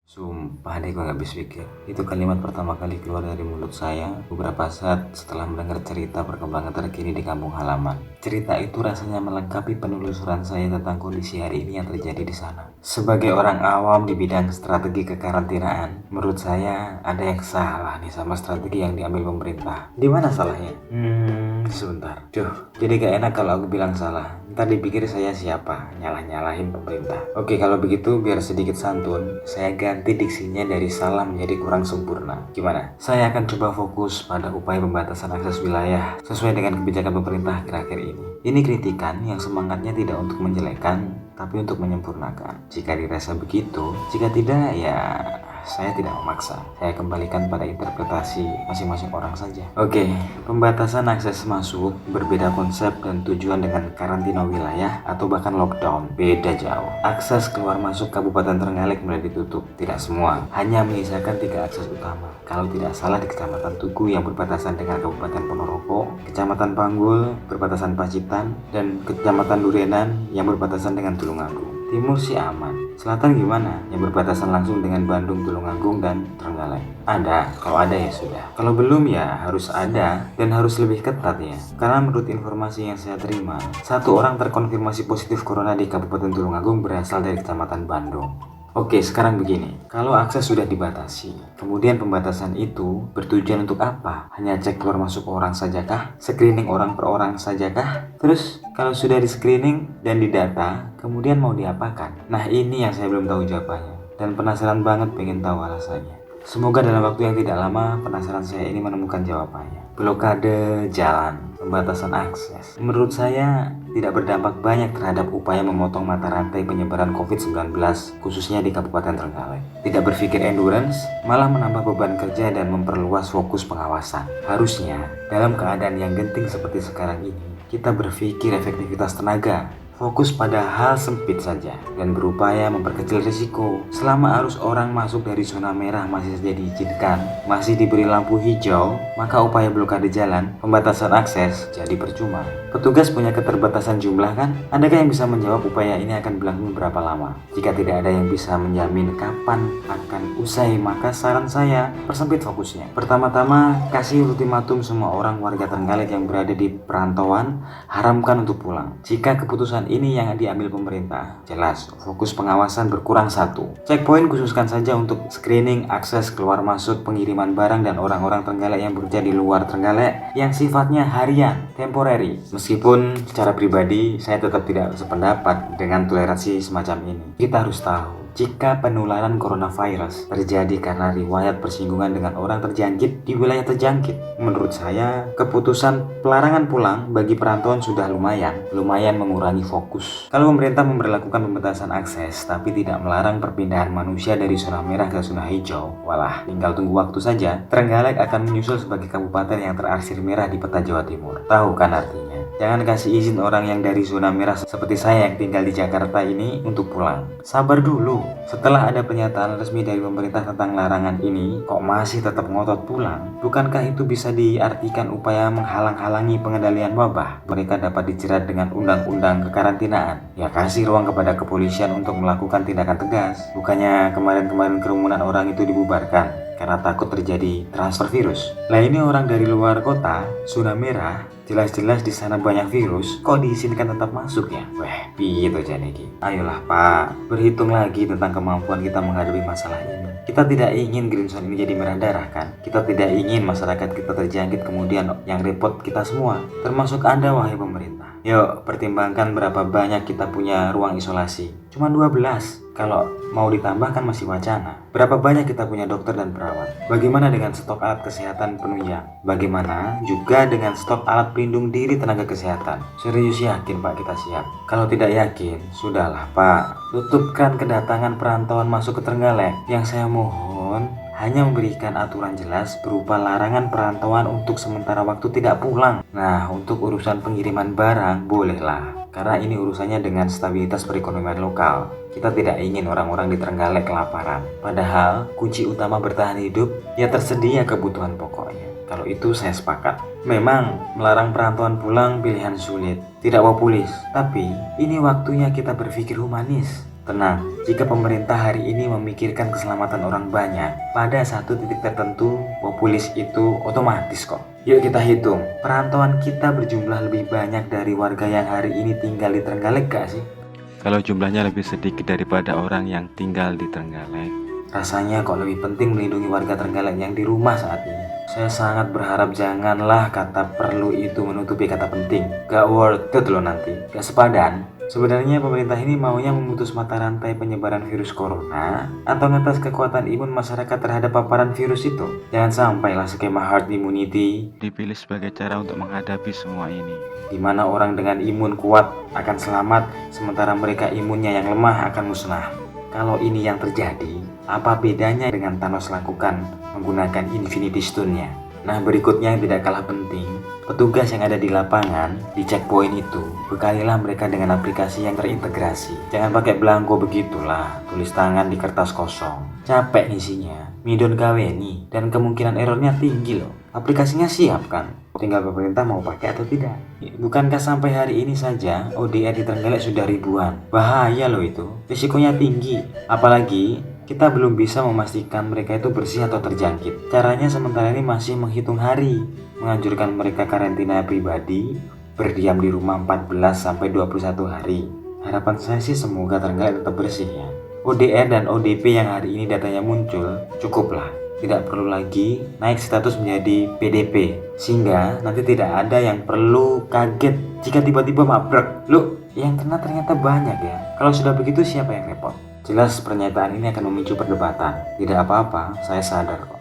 Sumpah deh gue gak habis pikir. Itu kalimat pertama kali keluar dari mulut saya beberapa saat setelah mendengar cerita perkembangan terkini di kampung halaman. Cerita itu rasanya melengkapi penelusuran saya tentang kondisi hari ini yang terjadi di sana. Sebagai orang awam di bidang strategi kekarantinaan, menurut saya ada yang salah nih sama strategi yang diambil pemerintah. Di mana salahnya? Sebentar. Jadi gak enak kalau aku bilang salah. Ntar dipikir saya siapa, nyalah-nyalahin pemerintah. Oke, kalau begitu biar sedikit santun, saya ganti diksinya dari salah menjadi kurang sempurna. Gimana? Saya akan coba fokus pada upaya pembatasan akses wilayah sesuai dengan kebijakan pemerintah akhir-akhir ini. Ini kritikan yang semangatnya tidak untuk menjelekkan, tapi untuk menyempurnakan. Jika dirasa begitu, jika tidak ya saya tidak memaksa. Saya kembalikan pada interpretasi masing-masing orang saja. Oke, pembatasan akses masuk berbeda konsep dan tujuan dengan karantina wilayah atau bahkan lockdown. Beda jauh. Akses keluar masuk Kabupaten Trenggalek mulai ditutup. Tidak semua, hanya menyisakan 3 akses utama. Kalau tidak salah di Kecamatan Tugu yang berbatasan dengan Kabupaten Ponorogo, Kecamatan Panggul berbatasan Pacitan, dan Kecamatan Durenan yang berbatasan dengan Tulungagung. Timur sih aman. Selatan gimana? Yang berbatasan langsung dengan Bandung, Tulungagung, dan Trenggalek. Ada, kalau ada ya sudah. Kalau belum ya harus ada dan harus lebih ketat ya. Karena menurut informasi yang saya terima, 1 orang terkonfirmasi positif corona di Kabupaten Tulungagung berasal dari Kecamatan Bandung. Oke, sekarang begini. Kalau akses sudah dibatasi, kemudian pembatasan itu bertujuan untuk apa? Hanya cek keluar masuk orang sajakah? Screening orang per orang sajakah? Terus, kalau sudah di screening dan didata, kemudian mau diapakan? Nah, ini yang saya belum tahu jawabannya. Dan penasaran banget pengen tahu alasannya. Semoga dalam waktu yang tidak lama, penasaran saya ini menemukan jawabannya. Blokade jalan, pembatasan akses, menurut saya tidak berdampak banyak terhadap upaya memotong mata rantai penyebaran COVID-19, khususnya di Kabupaten Trenggalek. Tidak berpikir endurance, malah menambah beban kerja dan memperluas fokus pengawasan. Harusnya, dalam keadaan yang genting seperti sekarang ini, kita berpikir efektivitas tenaga, fokus pada hal sempit saja, dan berupaya memperkecil risiko. Selama arus orang masuk dari zona merah masih saja diizinkan, masih diberi lampu hijau, maka upaya blokade jalan, pembatasan akses, jadi percuma. Petugas punya keterbatasan jumlah kan? Adakah yang bisa menjawab upaya ini akan berlangsung berapa lama? Jika tidak ada yang bisa menjamin kapan akan usai, maka saran saya, persempit fokusnya. Pertama-tama, kasih ultimatum semua orang warga Trenggalek yang berada di perantauan, haramkan untuk pulang. Jika keputusan ini yang diambil pemerintah, jelas fokus pengawasan berkurang 1. Checkpoint khususkan saja untuk screening akses keluar masuk pengiriman barang dan orang-orang Trenggalek yang bekerja di luar Trenggalek yang sifatnya harian, temporary. Meskipun secara pribadi saya tetap tidak sependapat dengan toleransi semacam ini. Kita harus tahu, jika penularan coronavirus terjadi karena riwayat persinggungan dengan orang terjangkit di wilayah terjangkit, menurut saya keputusan pelarangan pulang bagi perantauan sudah lumayan mengurangi fokus. Kalau pemerintah memberlakukan pembatasan akses tapi tidak melarang perpindahan manusia dari zona merah ke zona hijau, walah, tinggal tunggu waktu saja. Trenggalek akan menyusul sebagai kabupaten yang terarsir merah di peta Jawa Timur. Tahu kan artinya? Jangan kasih izin orang yang dari zona merah seperti saya yang tinggal di Jakarta ini untuk pulang. Sabar dulu. Setelah ada pernyataan resmi dari pemerintah tentang larangan ini, kok masih tetap ngotot pulang? Bukankah itu bisa diartikan upaya menghalang-halangi pengendalian wabah? Mereka dapat dijerat dengan undang-undang kekarantinaan. Ya kasih ruang kepada kepolisian untuk melakukan tindakan tegas. Bukannya kemarin-kemarin kerumunan orang itu dibubarkan karena takut terjadi transfer virus. Lah ini orang dari luar kota, zona merah, jelas-jelas di sana banyak virus, kok diizinkan tetap masuk ya? Weh, piye to janiki? Ayolah Pak, berhitung lagi tentang kemampuan kita menghadapi masalah ini. Kita tidak ingin Green Zone ini jadi merah darah kan? Kita tidak ingin masyarakat kita terjangkit kemudian yang repot kita semua, termasuk Anda wahai pemerintah. Yuk, pertimbangkan berapa banyak kita punya ruang isolasi. Cuma 12. Kalau mau ditambah kan masih wacana. Berapa banyak kita punya dokter dan perawat? Bagaimana dengan stok alat kesehatan penunjang? Bagaimana juga dengan stok alat pelindung diri tenaga kesehatan? Serius yakin Pak kita siap? Kalau tidak yakin, sudahlah Pak. Tutupkan kedatangan perantauan masuk ke Trenggalek. Yang saya mohon hanya memberikan aturan jelas berupa larangan perantauan untuk sementara waktu tidak pulang. Nah, untuk urusan pengiriman barang bolehlah, karena ini urusannya dengan stabilitas perekonomian lokal. Kita tidak ingin orang-orang di Trenggalek kelaparan. Padahal kunci utama bertahan hidup ya tersedia kebutuhan pokoknya. Kalau itu saya sepakat. Memang melarang perantauan pulang pilihan sulit, tidak populis. Tapi ini waktunya kita berpikir humanis. Tenang, jika pemerintah hari ini memikirkan keselamatan orang banyak, pada satu titik tertentu populis itu otomatis kok. Yuk kita hitung, perantauan kita berjumlah lebih banyak dari warga yang hari ini tinggal di Trenggalek gak sih? Kalau jumlahnya lebih sedikit daripada orang yang tinggal di Trenggalek, rasanya kok lebih penting melindungi warga Trenggalek yang di rumah saat ini. Saya sangat berharap janganlah kata perlu itu menutupi kata penting. Gak worth it loh nanti, gak sepadan. Sebenarnya pemerintah ini maunya memutus mata rantai penyebaran virus corona atau ngetes kekuatan imun masyarakat terhadap paparan virus itu. Jangan sampailah skema herd immunity dipilih sebagai cara untuk menghadapi semua ini. di mana orang dengan imun kuat akan selamat, sementara mereka imunnya yang lemah akan musnah. Kalau ini yang terjadi, apa bedanya dengan Thanos lakukan menggunakan Infinity Stone-nya? Nah, berikutnya yang tidak kalah penting, petugas yang ada di lapangan, di checkpoint itu, bekalilah mereka dengan aplikasi yang terintegrasi. Jangan pakai belangko begitulah, tulis tangan di kertas kosong. Capek isinya, midon gaweni, dan kemungkinan errornya tinggi loh. Aplikasinya siap kan? Tinggal pemerintah mau pakai atau tidak. Bukankah sampai hari ini saja ODR di Trenggalek sudah ribuan? Bahaya loh itu, risikonya tinggi. Apalagi kita belum bisa memastikan mereka itu bersih atau terjangkit. Caranya sementara ini masih menghitung hari, menganjurkan mereka karantina pribadi, berdiam di rumah 14-21 hari. Harapan saya sih semoga Trenggalek tetap bersih ya. ODR dan ODP yang hari ini datanya muncul, cukuplah. Tidak perlu lagi naik status menjadi PDP, sehingga nanti tidak ada yang perlu kaget jika tiba-tiba mabrek. Loh, yang kena ternyata banyak ya. Kalau sudah begitu siapa yang repot? Jelas pernyataan ini akan memicu perdebatan. Tidak apa-apa, saya sadar kok.